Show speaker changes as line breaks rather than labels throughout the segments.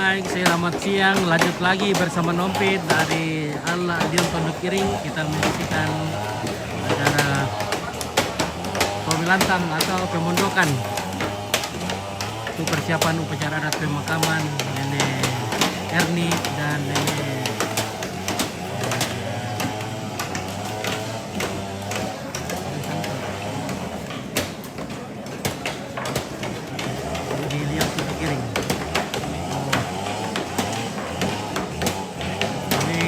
Baik, selamat siang. Lanjut lagi bersama Nompit dari Allah Dion Pondok Kiring. Kita menyaksikan acara pemilantang atau pemondokan untuk persiapan upacara adat pemakaman Nenek Erni dan Nenek di Dion Pondok Kiring.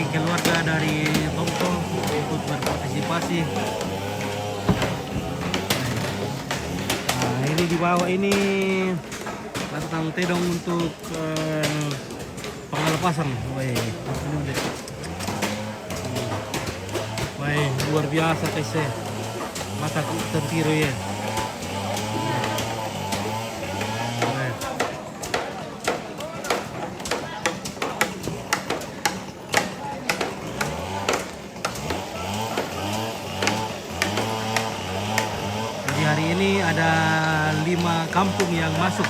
Keluarga dari Tongko ikut berpartisipasi. Nah, ini di bawah ini batang tedong untuk pengelepasan. Baik, luar biasa guys ya. Mata tertiru ya. Hari ini ada 5 kampung yang masuk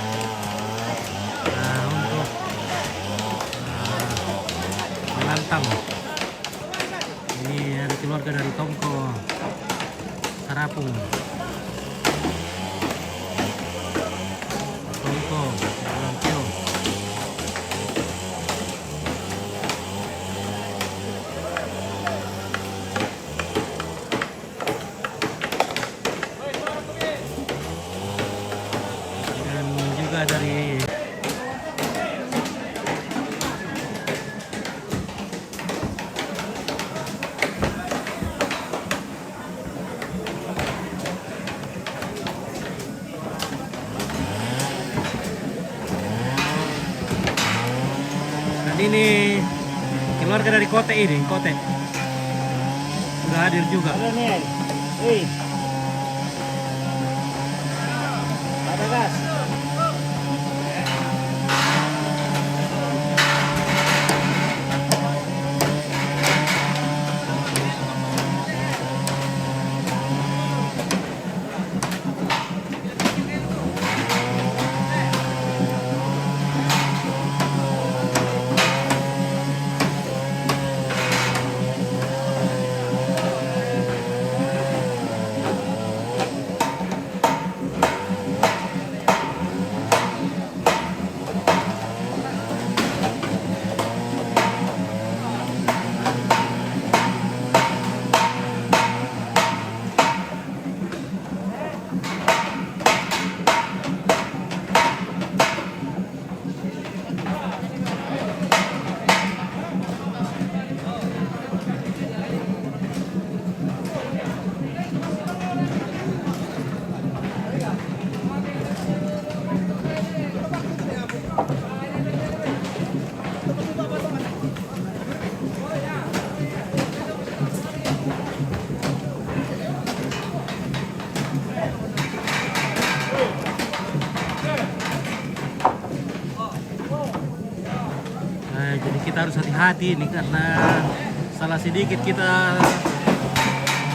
untuk menantang. Ini ada keluarga dari Tongko, Sarapung, Tongko, Langkio. Dari dan ini keluarga dari Kote ini, Kote sudah hadir juga.
Ada gas.
Jadi kita harus hati-hati ini karena salah sedikit kita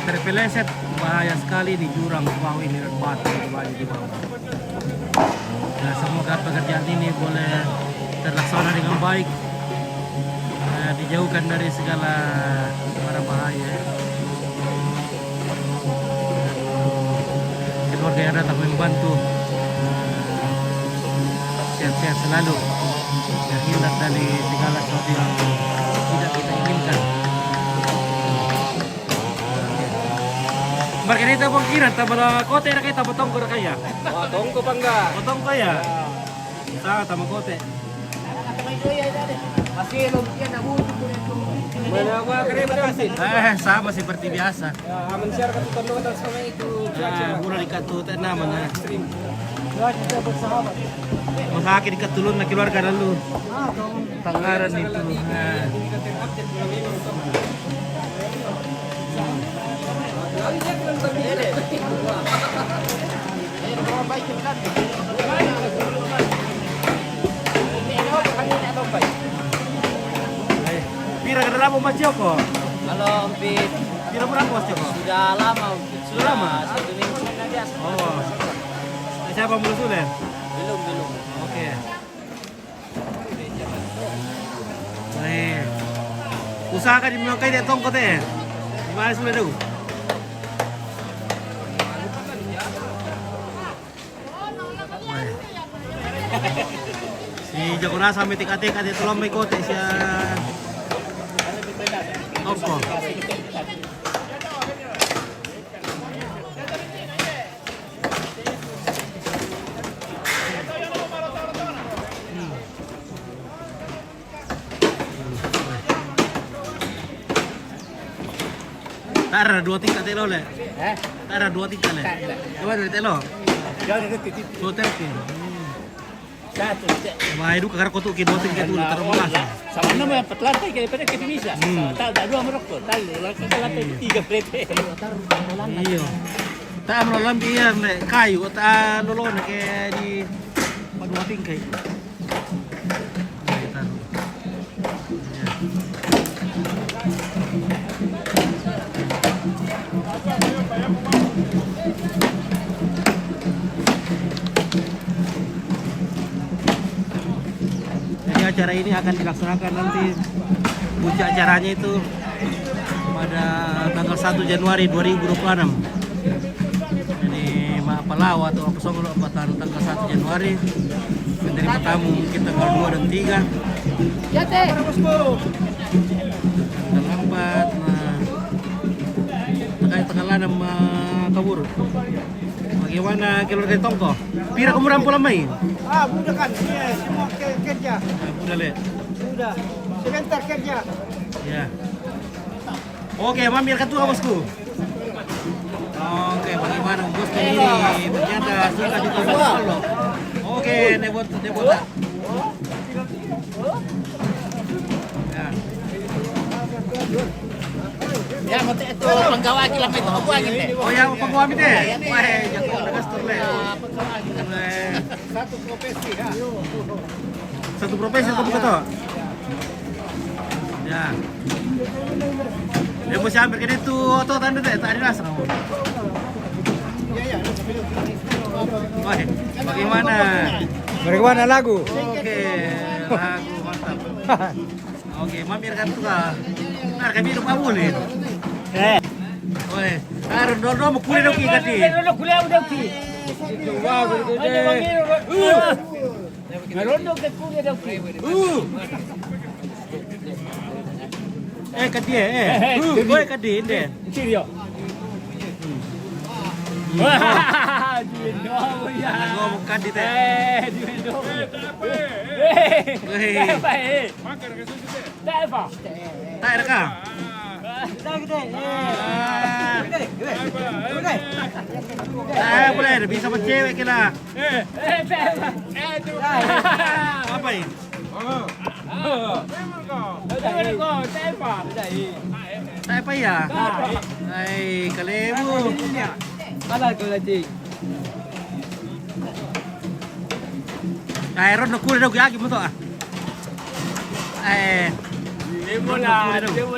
terpeleset, bahaya sekali di jurang bawah ini dan batu di bawah. Nah, semoga pekerjaan ini boleh terlaksana dengan baik, dijauhkan dari segala mara bahaya. Keluarga yang datang membantu sehat-sehat selalu, terhindar dari segala sesuatu yang tidak kita inginkan. Marga kita pun kira tabala kote na kita potong ko kaya.
Tongko pa enggak?
Potong kaya. Sa tama kote.
Masih lumpian nabuto ko nito. Mana ako kare masih.
Sama seperti biasa.
Ya, aman share ka tutunan sama itu.
Mula dikatutan naman na.
Kita bersahabat.
Masakit katulon na keluarga lalu. Tangaran itu. Pira kada lama Mas Joko?
Halo, Mpit.
Pira berapa Mas Joko?
Sudah lama, Mpit.
Sudah lama?
1 minggu sudah biasa.
Oh. Siapa belum sudah?
Belum.
Oke. usahakan di mga kayo tong kote. Gimana sudah dulu? Si jago na sampai tika-tika dito lang may kote siya. Tongko. Tara 2 tingkat telo le. Tara 2 tingkat le. Coba dari telo. Dua tingkat.
Satu.
Wah, itu kakak kotuk ke 2 tingkat dulu termolas.
Sama nama yang lantai daripada ke Indonesia. Tak 2 Maroko, tak lantai 3 berapa.
Iya. Tak menolong dia le kayu tak nolong ke di 2 tingkat. Jadi acara ini akan dilaksanakan nanti puncak acaranya itu pada tanggal 1 Januari 2026. Jadi Mak Palau atau apa songol tanggal 1 Januari menerima tamu mungkin tanggal 2 dan 3.
Ya teh.
Tanggal 4 tanggal 6 kabur. Bagaimana keluarga Tongko? Pira kamu rampul main?
Budak kan, semua kerja.
Udah le.
Sudah, sebentar kerja.
Ya. Oke, mampir ke tua bosku. Oke, bagaimana bosku ini? Ternyata suka juga solo. Oke, nebot. Ya.
Ya, mati itu penggawa kilam itu aku angin deh.
Oh ya, penggawa ini deh. Wah, jago gastor le.
Satu profesi ya.
Satu profesi kamu kata. Ya. Ya mesti ambil ke itu atau tanda teh tak ada rasa kamu. Wah, bagaimana?
Bagaimana lagu?
Oke, lagu mantap. Oke, mampir kan tuh kah? Ntar kami hidup awulin. Oke, taruh dono mau kuliah dong kita di.
Rondo kuliah udah ki.
Wah,
Rondo ke kuliah udah ki.
Kadi gue kadi deh.
Sirio. Wah, Dindo ya.
Ngomong kadi teh.
Dindo.
Tak ada kah? Boleh bisa sama cewek kita. Apa ini? Saya apa ya? Hai, kalemu.
Mana kau lagi?
Ron nak kuliah dong lagi betul ah.
Demo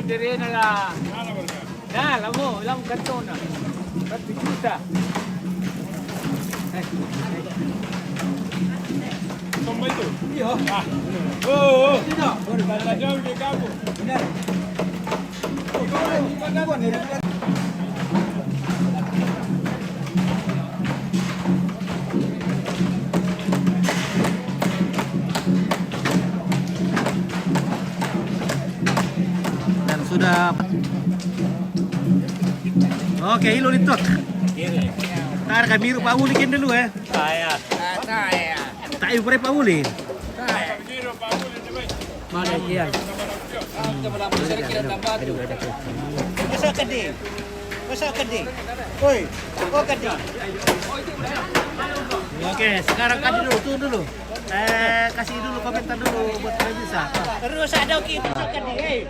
dari nala. Nah, lam kantona. 1 juta.
Tomba itu? Iya. Tidak. Jauh di kampung. Benar.
Dan sudah. Oke, ilo litok. Tar kami biru Pak Uli dulu ya.
Saya.
Tak ibu Pak Uli.
Mana dia?
Masa kedi. Oi, kok kedi?
Oke, sekarang kadi dulu, tuh dulu. Kasih dulu komentar dulu buat kalian bisa.
Terus ada kita kedi.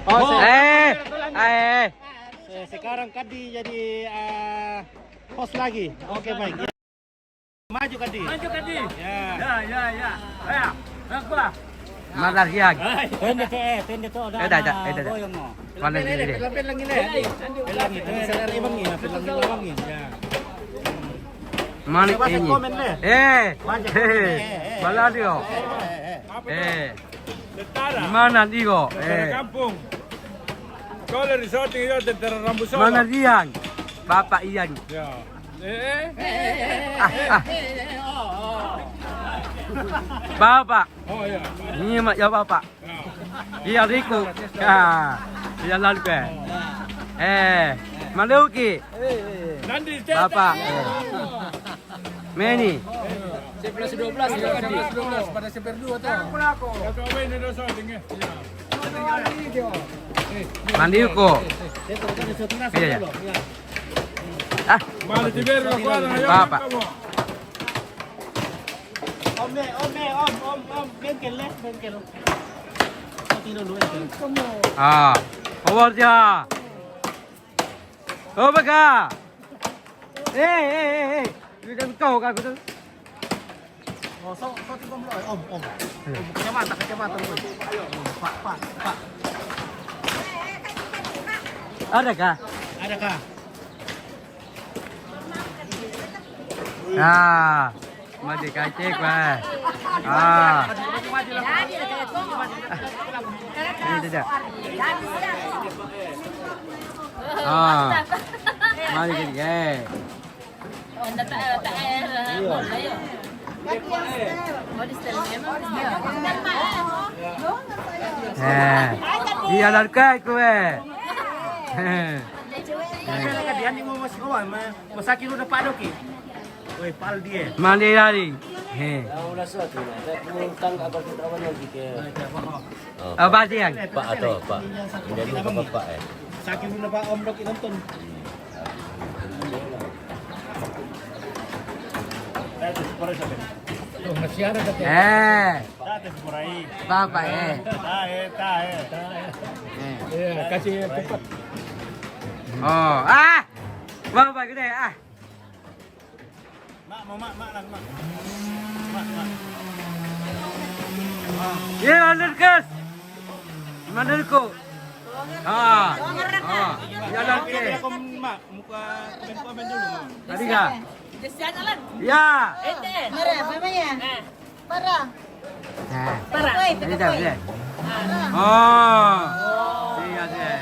Sekarang Kadi jadi host lagi. Oke, baik. Maju Kadi.
Maju kedi.
Ya.
Ya. Apa?
Mana dia?
Tende tu ada.
Dah. Mana dia?
Pelang ini. Pelang ini. Saya ibang ini, pelang ini. Ya.
Mana
Coba
ini?
komen deh.
Mana dia? Mana dia?
Kampung. Kalau risoting itu tentara rambut
Mana Rian? Bapak Ian.
Ya.
Bapak.
Oh ya.
Ini mak ya bapak. Iya Riku. Ya. Iya lalu Maluki.
Nanti
Bapak. Meni.
11-12 pada seper 2 tuh. Ya kau ini risoting ya.
Mandiuko. Iya ya. Ah,
Malu tiber la kuadra ya.
Bapak.
Om, bengkel. Tino dulu.
Ah, over dia. Oh baka. Ini kan kau kan betul.
Oh, so tinggal dulu. Om. Kacamata. Pak.
Adakah?
Adakah?
Ah, mati kacik bah. Ah, ini tidak. Ah, mari kita. Iya larkai kue.
Dia ni mau masih kau, masaki lu dapat doki. Oi, pal dia.
Mandi lari. Apa dia?
Pak atau Pak? Jadi apa Bapak ya?
Saki lu dapat om doki nonton.
Bapak
Kasih cepat.
Oh, Bapak gede Ya, Nerkes. Mandirku. Ya lagi.
Muka komen dulu.
Tadi kah? Ya.
Marah, mamanya. Parah.
Ini dah, ya. Oh. Iya deh.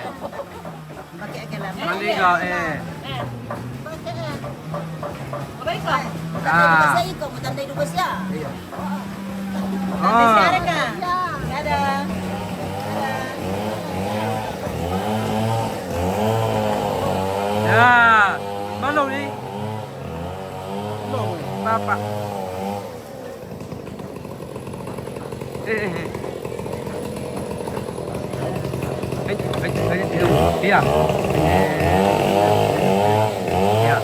Pakai kelam.
Mandi kau
Saya ikut tanda hidup saya.
Oh.
Sekarang kan? Ada.
Ya. Mana ni? Bapak. Dia. Ya.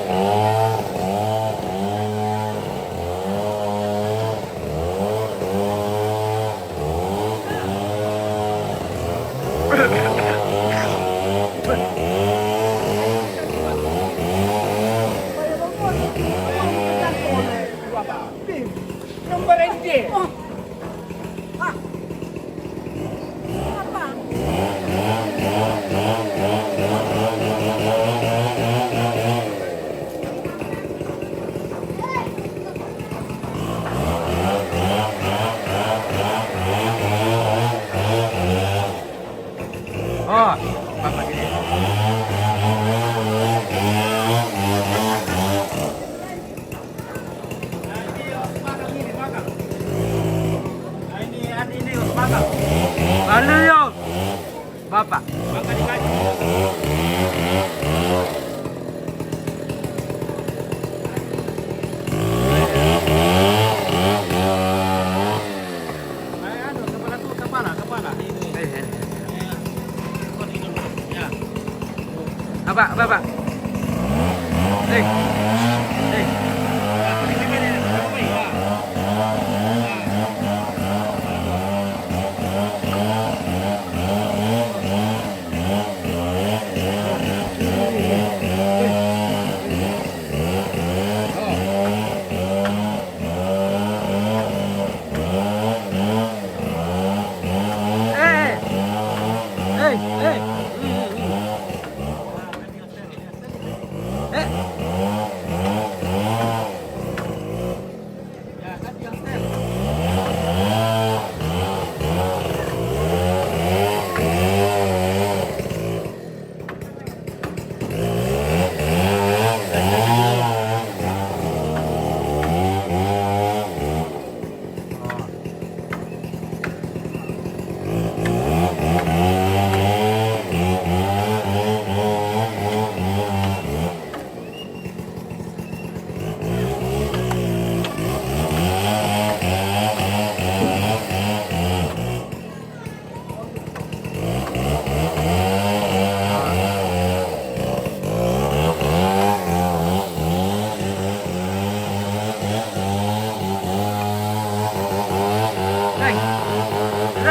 Oh, bapak gini.
Ini makan.
Mana yo? Bapak.
Makan ikan. Kepala.
Bapak.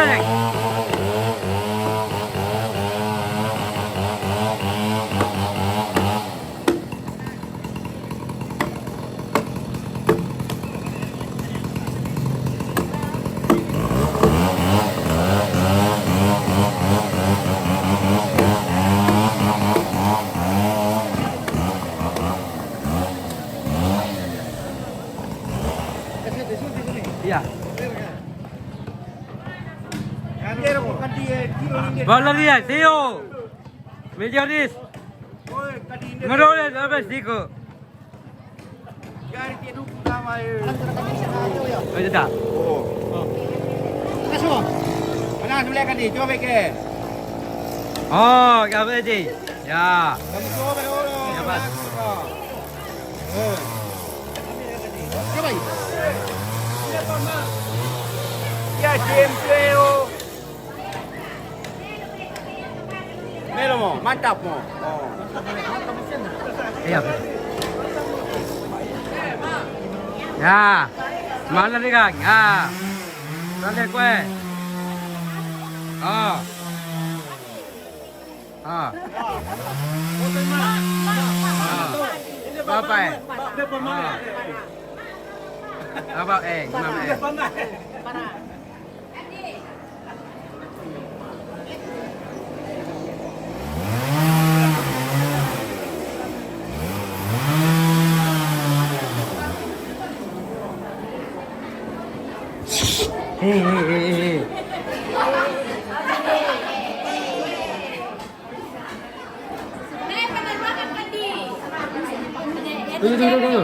Neng. Iya. Bola dia, Tio. Milionis. Ngerolen habis diko. Oh, itu tak?
Mana sebelah kan dia? Cuba pakai.
Oh, apa ini? Ya.
Kamu coba dulu.
Ya, Mas.
Coba. Ya siempre. Melo mo, mantap mo.
Iya. Ya. Mana nih, Kang? Ya. Nanti kue. Oh. Oh. Apa eh? Apa Mama eh? Hei. Tunggu.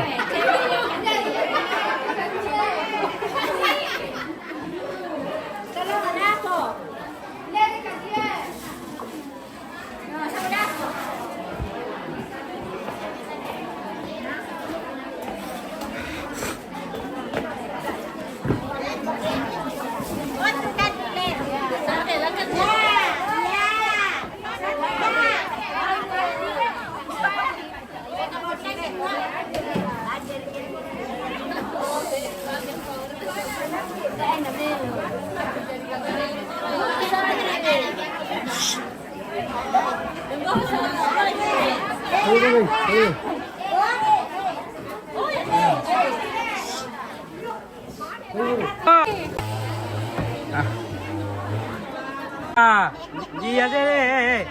Dia deh.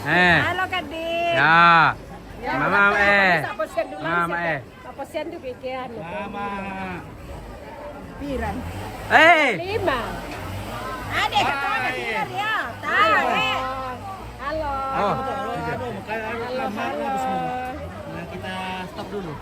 Halo Kadin.
Ya. Mama
Tapos yan doon
Mama
Tapos yan doon kay ano.
Mama.
Piran. 5.
Ade, katawa na sila dia.
Halo.
Tayo.
Halo.
Oh.
Aduh, makanya lama habis mau. Nah, kita stop dulu.